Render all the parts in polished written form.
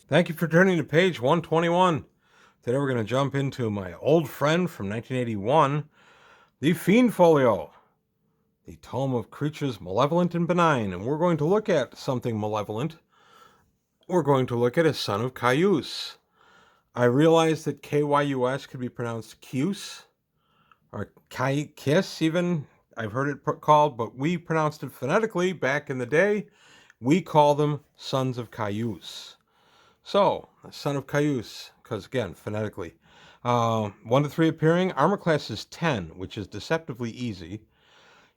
Thank you for turning to page 121. Today we're going to jump into my old friend from 1981, the Fiend Folio, the tome of creatures malevolent and benign. And we're going to look at something malevolent. We're going to look at a son of Kyuss. I realized that Kyus could be pronounced Kyuss or Kyuss even. I've heard it called, but we pronounced it phonetically back in the day. We call them sons of Kyuss. So, son of Kyuss, because again, phonetically. 1 to 3 appearing. Armor class is 10, which is deceptively easy.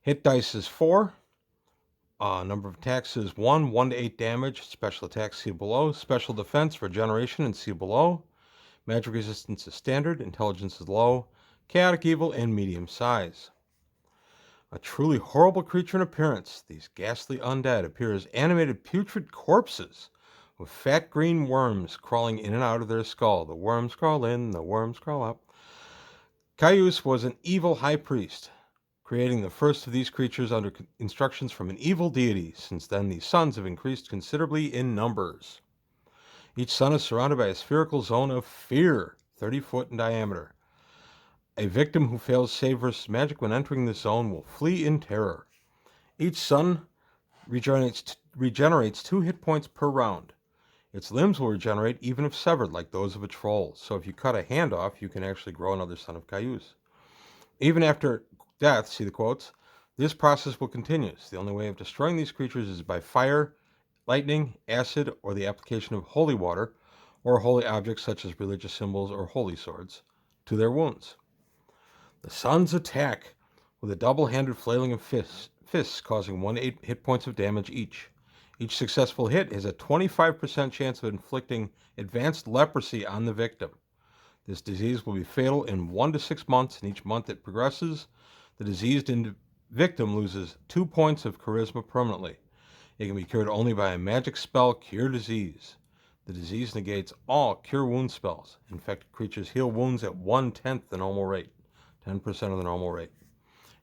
Hit dice is 4. Number of attacks is 1. 1 to 8 damage. Special attacks, see below. Special defense, regeneration, and see below. Magic resistance is standard. Intelligence is low. Chaotic evil, and medium size. A truly horrible creature in appearance, these ghastly undead appear as animated putrid corpses with fat green worms crawling in and out of their skull. The worms crawl in, the worms crawl out. Kyuss was an evil high priest, creating the first of these creatures under instructions from an evil deity. Since then, these sons have increased considerably in numbers. Each son is surrounded by a spherical zone of fear, 30 foot in diameter. A victim who fails save versus magic when entering the zone will flee in terror. Each son regenerates 2 hit points per round. Its limbs will regenerate even if severed, like those of a troll. So if you cut a hand off, you can actually grow another son of Kyuss. Even after death, see the quotes, this process will continue. The only way of destroying these creatures is by fire, lightning, acid, or the application of holy water, or holy objects such as religious symbols or holy swords, to their wounds. The sons attack with a double-handed flailing of fists causing 1 to 8 hit points of damage each. Each successful hit has a 25% chance of inflicting advanced leprosy on the victim. This disease will be fatal in 1 to 6 months, and each month it progresses, the diseased victim loses 2 points of charisma permanently. It can be cured only by a magic spell, Cure Disease. The disease negates all Cure Wound spells. Infected creatures heal wounds at 1/10 the normal rate. 10% of the normal rate.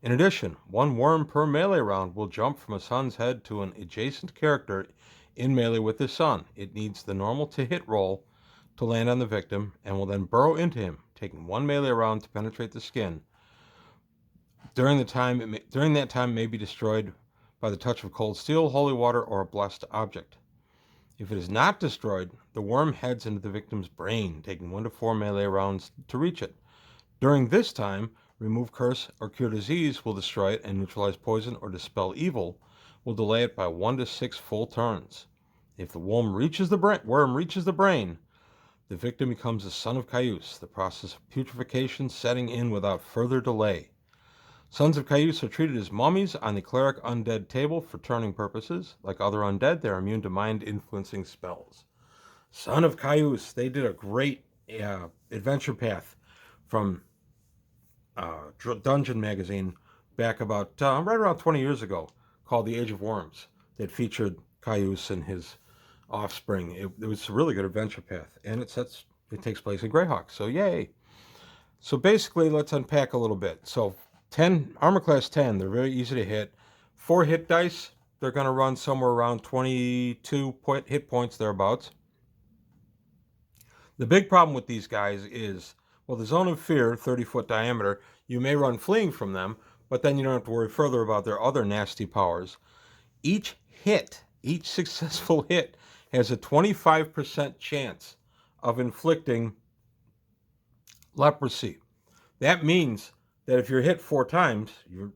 In addition, 1 worm per melee round will jump from a son's head to an adjacent character in melee with the son. It needs the normal to hit roll to land on the victim and will then burrow into him, taking 1 melee round to penetrate the skin. During that time, it may be destroyed by the touch of cold steel, holy water, or a blessed object. If it is not destroyed, the worm heads into the victim's brain, taking 1 to 4 melee rounds to reach it. During this time, remove curse or cure disease will destroy it, and neutralize poison or dispel evil will delay it by 1 to 6 full turns. If the worm reaches the brain, the victim becomes a son of Kyuss, the process of putrefaction setting in without further delay. Sons of Kyuss are treated as mummies on the cleric undead table for turning purposes. Like other undead, they are immune to mind-influencing spells. Son of Kyuss, they did a great adventure path from Dungeon magazine back about right around 20 years ago, called The Age of Worms, that featured Kyuss and his offspring. It was a really good adventure path, and it takes place in Greyhawk, so yay. So basically, let's unpack a little bit. So 10 armor class 10, they're very easy to hit. 4 hit dice, they're going to run somewhere around 22 hit points thereabouts. The big problem with these guys is, well, the zone of fear, 30-foot diameter, you may run fleeing from them, but then you don't have to worry further about their other nasty powers. Each successful hit, has a 25% chance of inflicting leprosy. That means that if you're hit 4 times,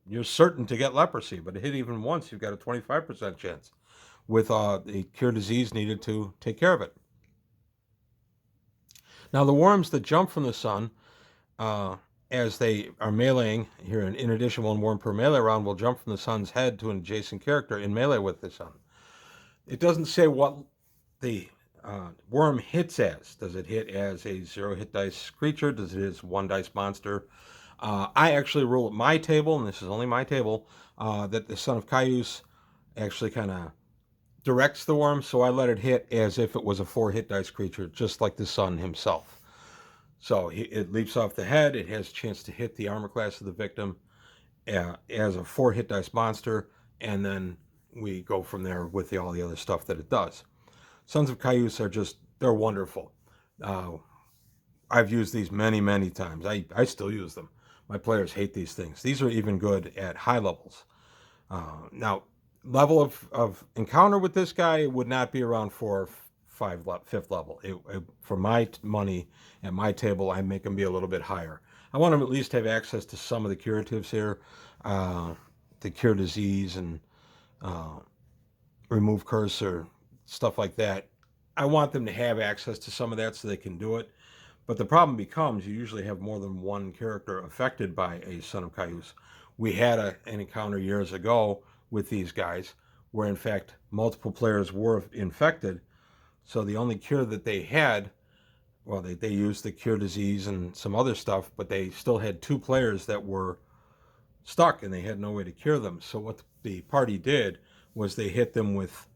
you're certain to get leprosy, but to hit even once, you've got a 25% chance with a cure disease needed to take care of it. Now, the worms that jump from the sun, as they are meleeing, here in addition, 1 worm per melee round will jump from the sun's head to an adjacent character in melee with the sun. It doesn't say what the worm hits as. Does it hit as a 0 hit dice creature? Does it hit as 1 dice monster? I actually rule at my table, and this is only my table, that the son of Kyuss actually kind of directs the worm, so I let it hit as if it was a 4 hit dice creature, just like the son himself. So it leaps off the head, it has a chance to hit the armor class of the victim as a 4 hit dice monster, and then we go from there with all the other stuff that it does. Sons of Kyuss They're wonderful. Uh, I've used these many, many times. I still use them. My players hate these things. These are even good at high levels. Now, level of encounter with this guy would not be around fifth level. For my money at my table, I make him be a little bit higher. I want him at least have access to some of the curatives here, uh, to cure disease and uh, remove curse or stuff like that. I want them to have access to some of that so they can do it. But the problem becomes you usually have more than one character affected by a Son of Kyuss. We had an encounter years ago with these guys where, in fact, multiple players were infected. So the only cure that they had, well, they used the cure disease and some other stuff, but they still had two players that were stuck and they had no way to cure them. So what the party did was they hit them with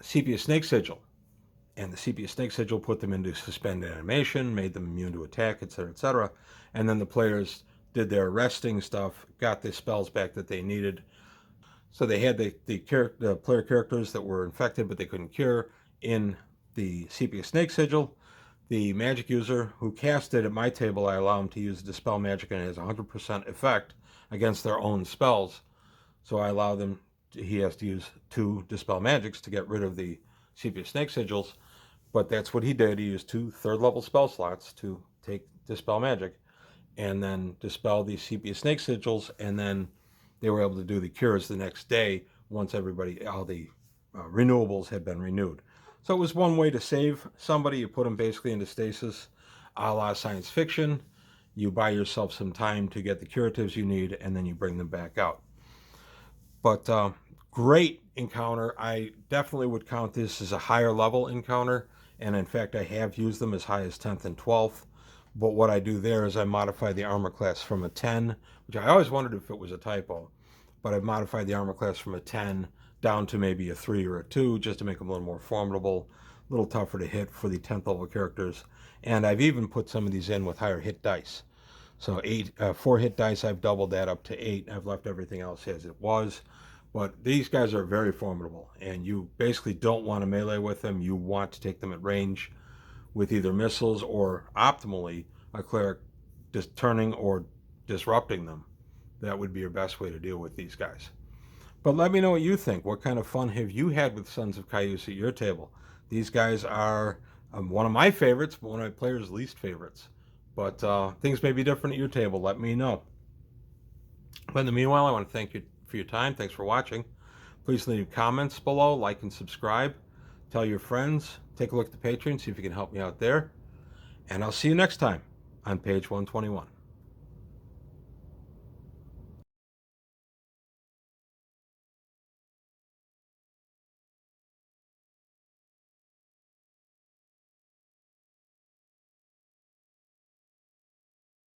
sepia snake sigil, and the sepia snake sigil put them into suspended animation, made them immune to attack, etc., etc. And then the players did their resting stuff, got the spells back that they needed. So they had the player characters that were infected but they couldn't cure in the sepia snake sigil. The magic user who cast it at my table, I allow him to use dispel magic, and it has 100% effect against their own spells. So I allow them. He has to use 2 dispel magics to get rid of the sepia snake sigils. But that's what he did. He used 2 third-level spell slots to take Dispel Magic and then dispel these sepia snake sigils, and then they were able to do the cures the next day once all the renewables had been renewed. So it was one way to save somebody. You put them basically into stasis, a la science fiction. You buy yourself some time to get the curatives you need, and then you bring them back out. But great encounter. I definitely would count this as a higher level encounter. And in fact, I have used them as high as 10th and 12th. But what I do there is I modify the armor class from a 10, which I always wondered if it was a typo. But I've modified the armor class from a 10 down to maybe a 3 or a 2 just to make them a little more formidable, a little tougher to hit for the 10th level characters. And I've even put some of these in with higher hit dice. So 4 hit dice, I've doubled that up to 8. I've left everything else as it was. But these guys are very formidable, and you basically don't want to melee with them. You want to take them at range with either missiles or, optimally, a cleric just turning or disrupting them. That would be your best way to deal with these guys. But let me know what you think. What kind of fun have you had with Sons of Kyuss at your table? These guys are one of my favorites, but one of my players' least favorites. But things may be different at your table. Let me know. But in the meanwhile, I want to thank you for your time. Thanks for watching. Please leave comments below, like and subscribe. Tell your friends. Take a look at the Patreon, see if you can help me out there. And I'll see you next time on page 121.